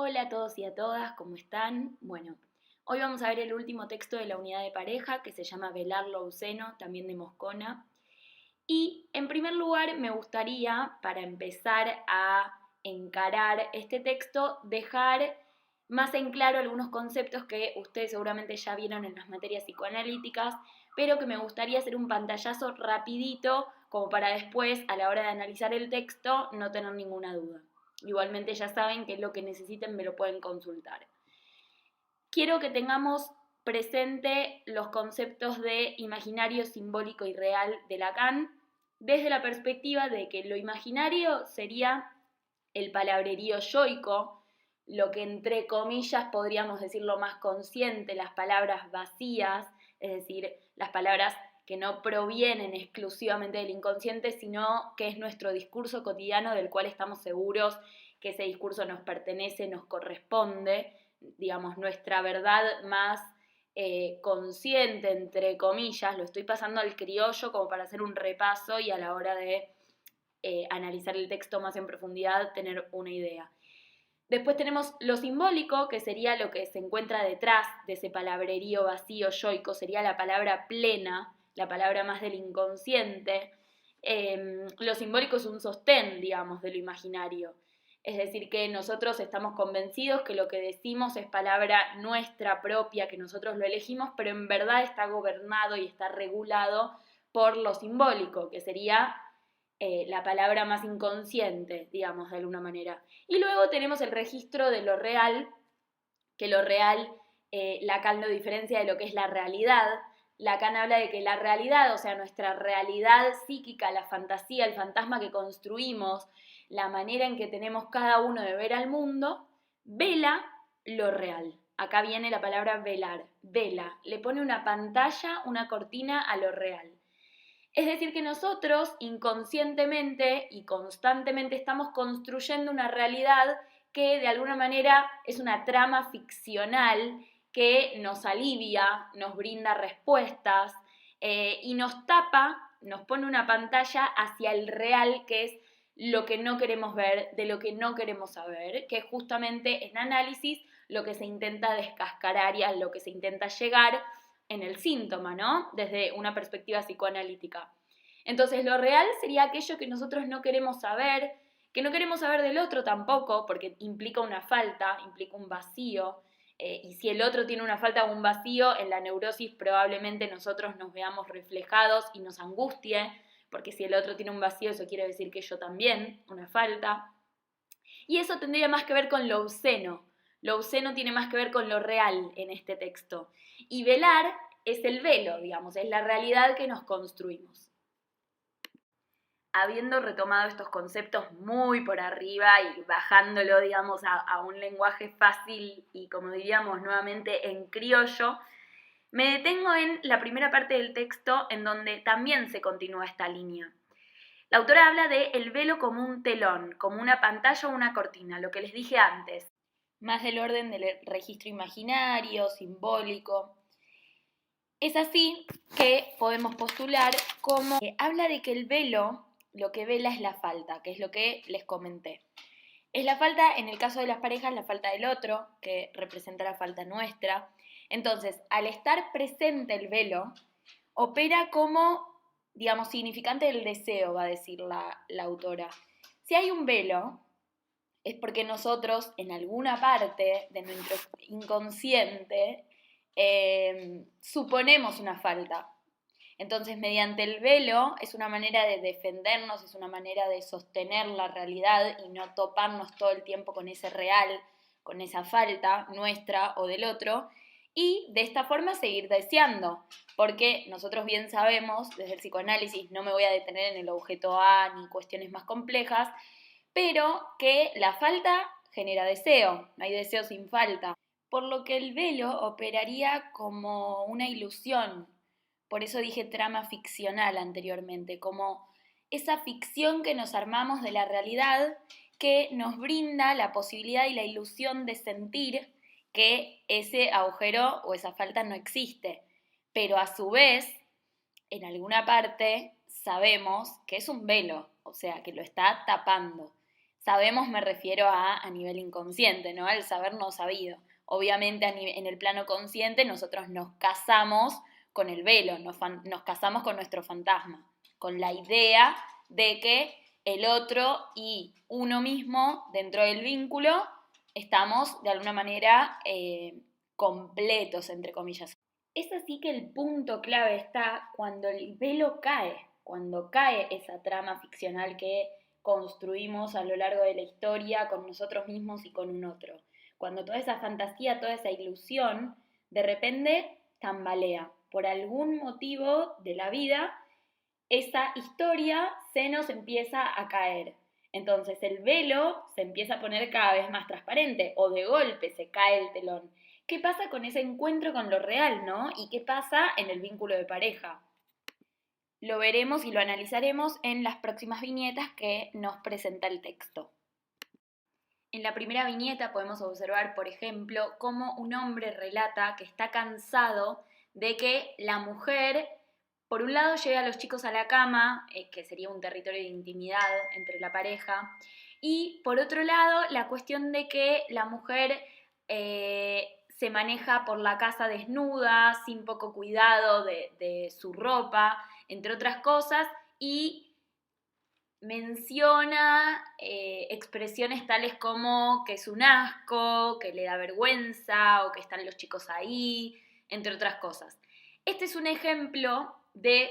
Hola a todos y a todas, ¿cómo están? Bueno, hoy vamos a ver el último texto de la unidad de pareja que se llama Velar Louseno, también de Moscona. Y en primer lugar me gustaría, para empezar a encarar este texto, dejar más en claro algunos conceptos que ustedes seguramente ya vieron en las materias psicoanalíticas, pero que me gustaría hacer un pantallazo rapidito como para después, a la hora de analizar el texto, no tener ninguna duda. Igualmente ya saben que lo que necesiten me lo pueden consultar. Quiero que tengamos presente los conceptos de imaginario, simbólico y real de Lacan desde la perspectiva de que lo imaginario sería el palabrerío yoico, lo que entre comillas podríamos decir lo más consciente, las palabras vacías, es decir, las palabras que no provienen exclusivamente del inconsciente, sino que es nuestro discurso cotidiano del cual estamos seguros que ese discurso nos pertenece, nos corresponde, digamos, nuestra verdad más consciente, entre comillas, lo estoy pasando al criollo como para hacer un repaso y a la hora de analizar el texto más en profundidad, tener una idea. Después tenemos lo simbólico, que sería lo que se encuentra detrás de ese palabrerío vacío yoico, sería la palabra plena, la palabra más del inconsciente. Lo simbólico es un sostén, digamos, de lo imaginario. Es decir, que nosotros estamos convencidos que lo que decimos es palabra nuestra propia, que nosotros lo elegimos, pero en verdad está gobernado y está regulado por lo simbólico, que sería la palabra más inconsciente, digamos, de alguna manera. Y luego tenemos el registro de lo real, que lo real Lacan lo diferencia de lo que es la realidad. Lacan habla de que la realidad, o sea, nuestra realidad psíquica, la fantasía, el fantasma que construimos, la manera en que tenemos cada uno de ver al mundo, vela lo real. Acá viene la palabra velar, vela, le pone una pantalla, una cortina a lo real. Es decir, que nosotros inconscientemente y constantemente estamos construyendo una realidad que de alguna manera es una trama ficcional que nos alivia, nos brinda respuestas y nos tapa, nos pone una pantalla hacia el real, que es lo que no queremos ver, de lo que no queremos saber, que es justamente en análisis lo que se intenta descascarar y a lo que se intenta llegar en el síntoma, ¿no? Desde una perspectiva psicoanalítica. Entonces, lo real sería aquello que nosotros no queremos saber, que no queremos saber del otro tampoco, porque implica una falta, implica un vacío, y si el otro tiene una falta o un vacío, en la neurosis probablemente nosotros nos veamos reflejados y nos angustie, porque si el otro tiene un vacío, eso quiere decir que yo también, una falta. Y eso tendría más que ver con lo obsceno. Lo obsceno tiene más que ver con lo real en este texto. Y velar es el velo, digamos, es la realidad que nos construimos. Habiendo retomado estos conceptos muy por arriba y bajándolo, digamos, a un lenguaje fácil y, como diríamos nuevamente, en criollo, me detengo en la primera parte del texto en donde también se continúa esta línea. La autora habla de el velo como un telón, como una pantalla o una cortina, lo que les dije antes, más del orden del registro imaginario, simbólico. Es así que podemos postular como habla de que el velo, lo que vela es la falta, que es lo que les comenté. Es la falta, en el caso de las parejas, la falta del otro, que representa la falta nuestra. Entonces, al estar presente el velo, opera como, digamos, significante del deseo, va a decir la autora. Si hay un velo, es porque nosotros, en alguna parte de nuestro inconsciente, suponemos una falta. Entonces, mediante el velo es una manera de defendernos, es una manera de sostener la realidad y no toparnos todo el tiempo con ese real, con esa falta nuestra o del otro, y de esta forma seguir deseando, porque nosotros bien sabemos, desde el psicoanálisis, no me voy a detener en el objeto A ni cuestiones más complejas, pero que la falta genera deseo, no hay deseo sin falta, por lo que el velo operaría como una ilusión. Por eso dije trama ficcional anteriormente, como esa ficción que nos armamos de la realidad que nos brinda la posibilidad y la ilusión de sentir que ese agujero o esa falta no existe. Pero a su vez, en alguna parte sabemos que es un velo, o sea, que lo está tapando. Sabemos me refiero a nivel inconsciente, ¿no? Al saber no sabido. Obviamente en el plano consciente nosotros nos casamos con el velo, nos casamos con nuestro fantasma, con la idea de que el otro y uno mismo dentro del vínculo estamos de alguna manera completos, entre comillas. Es así que el punto clave está cuando el velo cae, cuando cae esa trama ficcional que construimos a lo largo de la historia con nosotros mismos y con un otro. Cuando toda esa fantasía, toda esa ilusión, de repente tambalea. Por algún motivo de la vida, esa historia se nos empieza a caer. Entonces el velo se empieza a poner cada vez más transparente o de golpe se cae el telón. ¿Qué pasa con ese encuentro con lo real, no? ¿Y qué pasa en el vínculo de pareja? Lo veremos y lo analizaremos en las próximas viñetas que nos presenta el texto. En la primera viñeta podemos observar, por ejemplo, cómo un hombre relata que está cansado de que la mujer, por un lado, lleve a los chicos a la cama, que sería un territorio de intimidad entre la pareja, y por otro lado, la cuestión de que la mujer se maneja por la casa desnuda, sin poco cuidado de su ropa, entre otras cosas, y menciona expresiones tales como que es un asco, que le da vergüenza o que están los chicos ahí, entre otras cosas. Este es un ejemplo de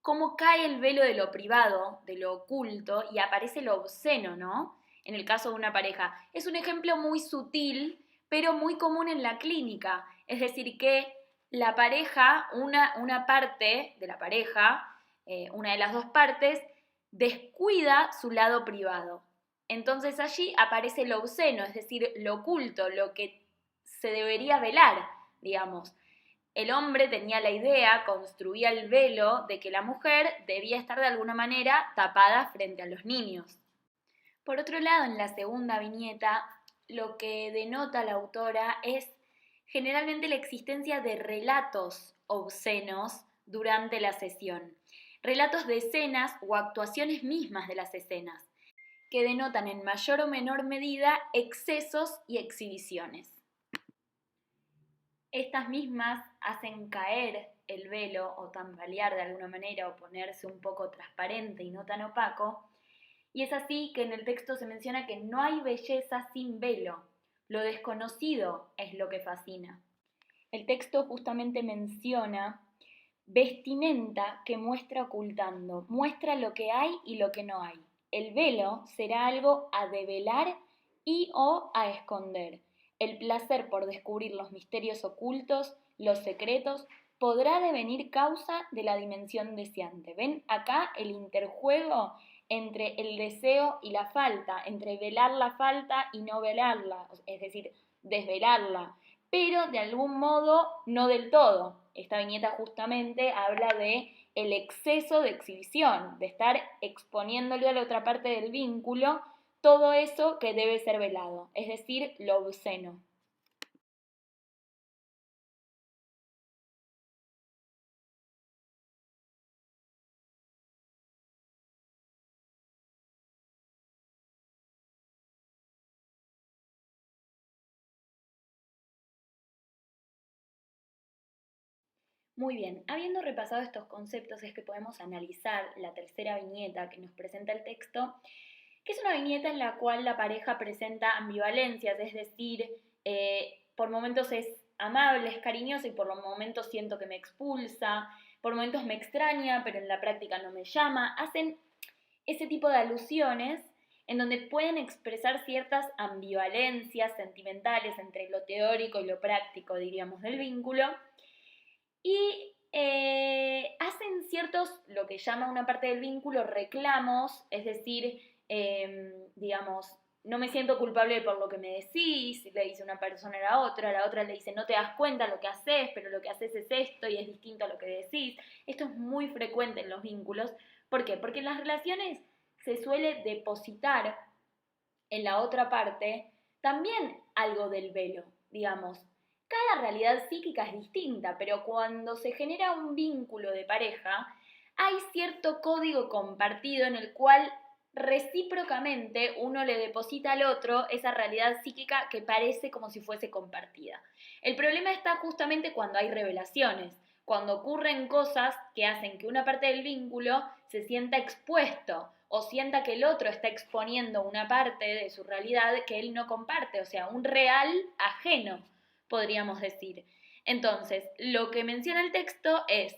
cómo cae el velo de lo privado, de lo oculto, y aparece lo obsceno, ¿no? En el caso de una pareja. Es un ejemplo muy sutil, pero muy común en la clínica. Es decir, que la pareja, una parte de la pareja, una de las dos partes, descuida su lado privado. Entonces allí aparece lo obsceno, es decir, lo oculto, lo que se debería velar, digamos. El hombre tenía la idea, construía el velo de que la mujer debía estar de alguna manera tapada frente a los niños. Por otro lado, en la segunda viñeta, lo que denota la autora es generalmente la existencia de relatos obscenos durante la sesión. Relatos de escenas o actuaciones mismas de las escenas, que denotan en mayor o menor medida excesos y exhibiciones. Estas mismas hacen caer el velo o tambalear de alguna manera o ponerse un poco transparente y no tan opaco, y es así que en el texto se menciona que no hay belleza sin velo, lo desconocido es lo que fascina. El texto justamente menciona vestimenta que muestra ocultando, muestra lo que hay y lo que no hay. El velo será algo a develar y o a esconder. El placer por descubrir los misterios ocultos, los secretos, podrá devenir causa de la dimensión deseante. ¿Ven acá el interjuego entre el deseo y la falta, entre velar la falta y no velarla, es decir, desvelarla, pero de algún modo no del todo. Esta viñeta justamente habla de el exceso de exhibición, de estar exponiéndole a la otra parte del vínculo todo eso que debe ser velado, es decir, lo obsceno. Muy bien, habiendo repasado estos conceptos es que podemos analizar la tercera viñeta que nos presenta el texto, que es una viñeta en la cual la pareja presenta ambivalencias, es decir, por momentos es amable, es cariñoso y por los momentos siento que me expulsa, por momentos me extraña, pero en la práctica no me llama. Hacen ese tipo de alusiones en donde pueden expresar ciertas ambivalencias sentimentales entre lo teórico y lo práctico, diríamos, del vínculo, y hacen ciertos, lo que llama una parte del vínculo, reclamos, es decir, digamos, no me siento culpable por lo que me decís, le dice una persona a la otra le dice, no te das cuenta lo que haces, pero lo que haces es esto y es distinto a lo que decís. Esto es muy frecuente en los vínculos. ¿Por qué? Porque en las relaciones se suele depositar en la otra parte también algo del velo, digamos. Cada realidad psíquica es distinta, pero cuando se genera un vínculo de pareja, hay cierto código compartido en el cual recíprocamente uno le deposita al otro esa realidad psíquica que parece como si fuese compartida. El problema está justamente cuando hay revelaciones, cuando ocurren cosas que hacen que una parte del vínculo se sienta expuesto o sienta que el otro está exponiendo una parte de su realidad que él no comparte, o sea, un real ajeno, podríamos decir. Entonces, lo que menciona el texto es: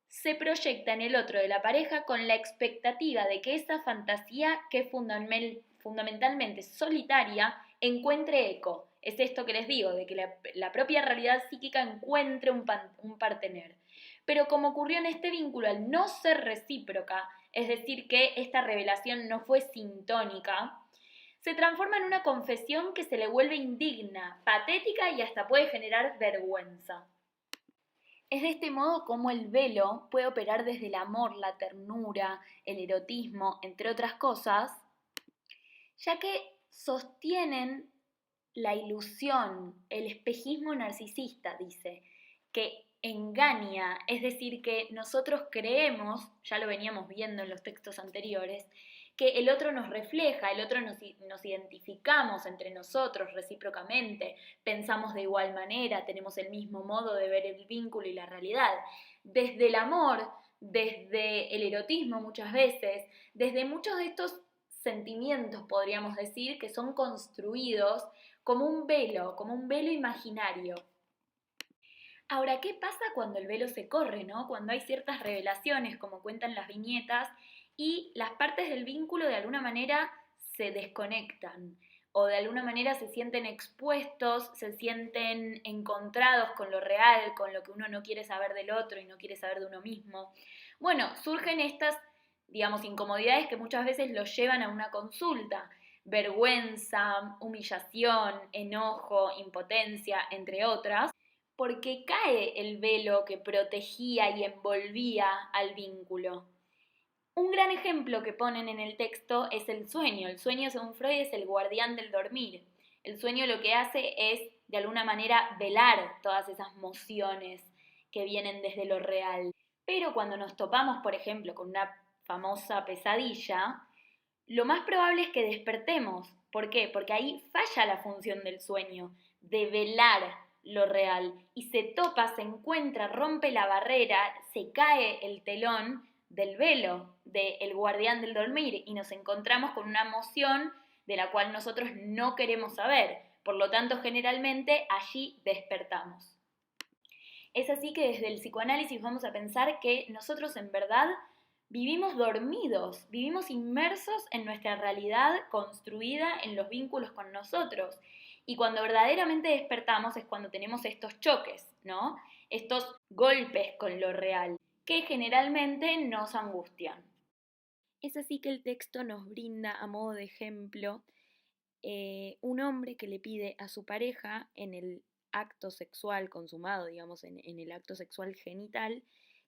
se proyecta en el otro de la pareja con la expectativa de que esa fantasía, que es fundamentalmente solitaria, encuentre eco. Es esto que les digo, de que la propia realidad psíquica encuentre un partener. Pero como ocurrió en este vínculo, al no ser recíproca, es decir, que esta revelación no fue sintónica, se transforma en una confesión que se le vuelve indigna, patética y hasta puede generar vergüenza. Es de este modo como el velo puede operar desde el amor, la ternura, el erotismo, entre otras cosas, ya que sostienen la ilusión, el espejismo narcisista, dice, que engaña, es decir, que nosotros creemos, ya lo veníamos viendo en los textos anteriores, que el otro nos refleja, el otro nos identificamos entre nosotros recíprocamente, pensamos de igual manera, tenemos el mismo modo de ver el vínculo y la realidad. Desde el amor, desde el erotismo muchas veces, desde muchos de estos sentimientos, podríamos decir, que son construidos como un velo imaginario. Ahora, ¿qué pasa cuando el velo se corre, ¿no? Cuando hay ciertas revelaciones, como cuentan las viñetas, y las partes del vínculo de alguna manera se desconectan o de alguna manera se sienten expuestos, se sienten encontrados con lo real, con lo que uno no quiere saber del otro y no quiere saber de uno mismo? Bueno, surgen estas, digamos, incomodidades que muchas veces los llevan a una consulta: vergüenza, humillación, enojo, impotencia, entre otras, porque cae el velo que protegía y envolvía al vínculo. Un gran ejemplo que ponen en el texto es el sueño. El sueño, según Freud, es el guardián del dormir. El sueño lo que hace es, de alguna manera, velar todas esas mociones que vienen desde lo real. Pero cuando nos topamos, por ejemplo, con una famosa pesadilla, lo más probable es que despertemos. ¿Por qué? Porque ahí falla la función del sueño, de velar lo real. Y se topa, se encuentra, rompe la barrera, se cae el telón del velo, del guardián del dormir, y nos encontramos con una emoción de la cual nosotros no queremos saber. Por lo tanto, generalmente allí despertamos. Es así que desde el psicoanálisis vamos a pensar que nosotros en verdad vivimos dormidos, vivimos inmersos en nuestra realidad construida en los vínculos con nosotros. Y cuando verdaderamente despertamos es cuando tenemos estos choques, ¿no? Estos golpes con lo real, que generalmente nos angustian. Es así que el texto nos brinda a modo de ejemplo un hombre que le pide a su pareja en el acto sexual consumado, digamos, en el acto sexual genital,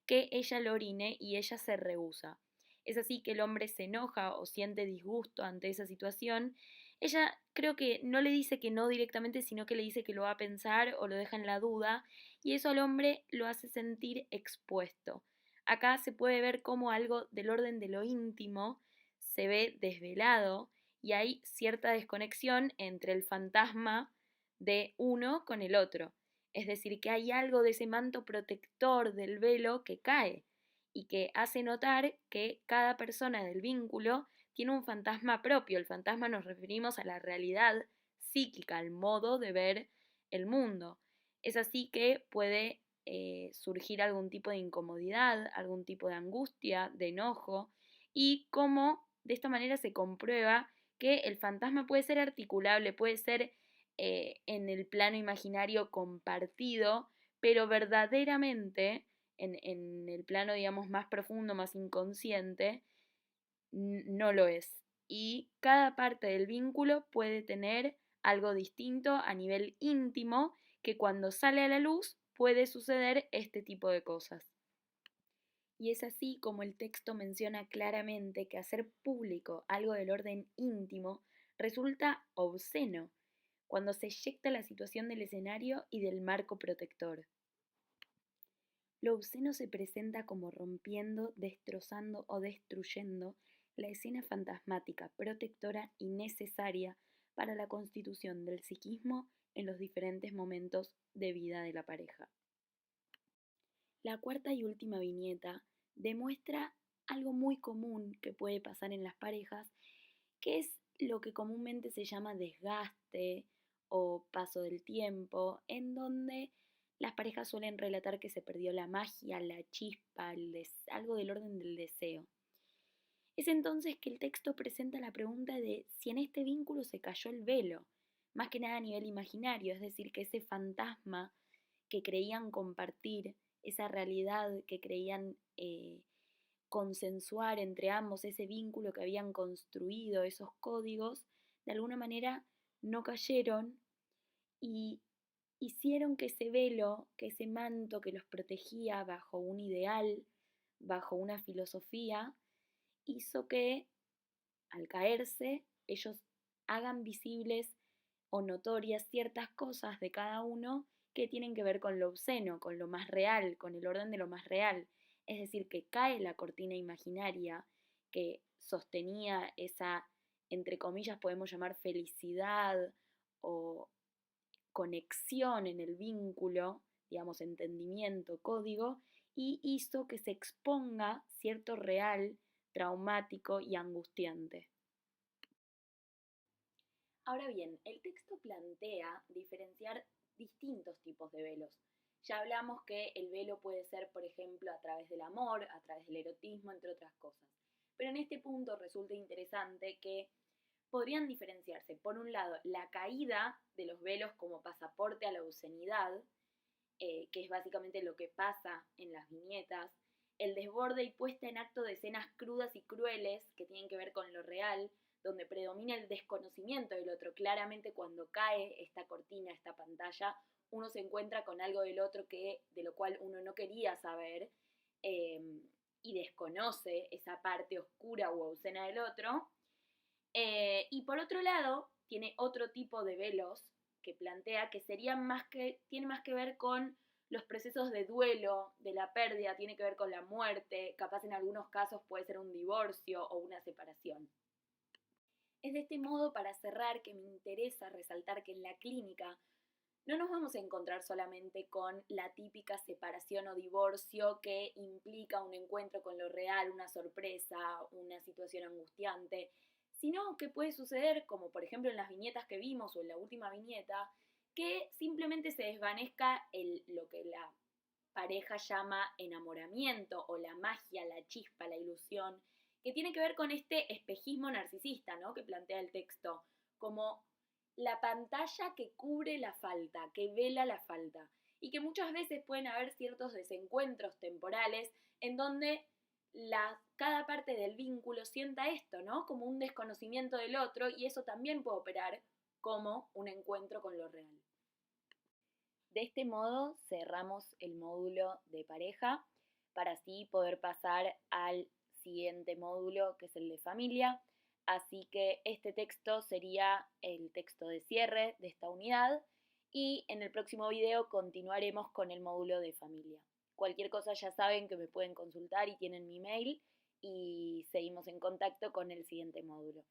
que ella lo orine y ella se rehúsa. Es así que el hombre se enoja o siente disgusto ante esa situación. Ella creo que no le dice que no directamente, sino que le dice que lo va a pensar o lo deja en la duda, y eso al hombre lo hace sentir expuesto. Acá se puede ver cómo algo del orden de lo íntimo se ve desvelado y hay cierta desconexión entre el fantasma de uno con el otro. Es decir, que hay algo de ese manto protector del velo que cae y que hace notar que cada persona del vínculo tiene un fantasma propio. El fantasma nos referimos a la realidad psíquica, al modo de ver el mundo. Es así que puede surgir algún tipo de incomodidad, algún tipo de angustia, de enojo, y cómo de esta manera se comprueba que el fantasma puede ser articulable, puede ser en el plano imaginario compartido, pero verdaderamente en el plano, digamos, más profundo, más inconsciente, no lo es. Y cada parte del vínculo puede tener algo distinto a nivel íntimo que cuando sale a la luz puede suceder este tipo de cosas. Y es así como el texto menciona claramente que hacer público algo del orden íntimo resulta obsceno cuando se eyecta la situación del escenario y del marco protector. Lo obsceno se presenta como rompiendo, destrozando o destruyendo la escena fantasmática, protectora y necesaria para la constitución del psiquismo en los diferentes momentos de vida de la pareja. La cuarta y última viñeta demuestra algo muy común que puede pasar en las parejas, que es lo que comúnmente se llama desgaste o paso del tiempo, en donde las parejas suelen relatar que se perdió la magia, la chispa, algo del orden del deseo. Es entonces que el texto presenta la pregunta de si en este vínculo se cayó el velo, más que nada a nivel imaginario, es decir, que ese fantasma que creían compartir, esa realidad que creían consensuar entre ambos, ese vínculo que habían construido, esos códigos, de alguna manera no cayeron y hicieron que ese velo, que ese manto que los protegía bajo un ideal, bajo una filosofía, hizo que al caerse ellos hagan visibles o notorias ciertas cosas de cada uno que tienen que ver con lo obsceno, con lo más real, con el orden de lo más real. Es decir, que cae la cortina imaginaria que sostenía esa, entre comillas, podemos llamar felicidad o conexión en el vínculo, digamos, entendimiento, código, y hizo que se exponga cierto real traumático y angustiante. Ahora bien, el texto plantea diferenciar distintos tipos de velos. Ya hablamos que el velo puede ser, por ejemplo, a través del amor, a través del erotismo, entre otras cosas. Pero en este punto resulta interesante que podrían diferenciarse, por un lado, la caída de los velos como pasaporte a la obscenidad, que es básicamente lo que pasa en las viñetas, el desborde y puesta en acto de escenas crudas y crueles que tienen que ver con lo real, donde predomina el desconocimiento del otro. Claramente cuando cae esta cortina, esta pantalla, uno se encuentra con algo del otro de lo cual uno no quería saber y desconoce esa parte oscura o obscena del otro. Y por otro lado, tiene otro tipo de velos que plantea que tiene más que ver con los procesos de duelo, de la pérdida, tiene que ver con la muerte, capaz en algunos casos puede ser un divorcio o una separación. Es de este modo, para cerrar, que me interesa resaltar que en la clínica no nos vamos a encontrar solamente con la típica separación o divorcio que implica un encuentro con lo real, una sorpresa, una situación angustiante, sino que puede suceder, como por ejemplo en las viñetas que vimos o en la última viñeta, que simplemente se desvanezca lo que la pareja llama enamoramiento o la magia, la chispa, la ilusión, que tiene que ver con este espejismo narcisista, ¿no?, que plantea el texto, como la pantalla que cubre la falta, que vela la falta, y que muchas veces pueden haber ciertos desencuentros temporales en donde cada parte del vínculo sienta esto, ¿no?, como un desconocimiento del otro, y eso también puede operar como un encuentro con lo real. De este modo cerramos el módulo de pareja para así poder pasar al siguiente módulo, que es el de familia. Así que este texto sería el texto de cierre de esta unidad y en el próximo video continuaremos con el módulo de familia. Cualquier cosa ya saben que me pueden consultar y tienen mi mail y seguimos en contacto con el siguiente módulo.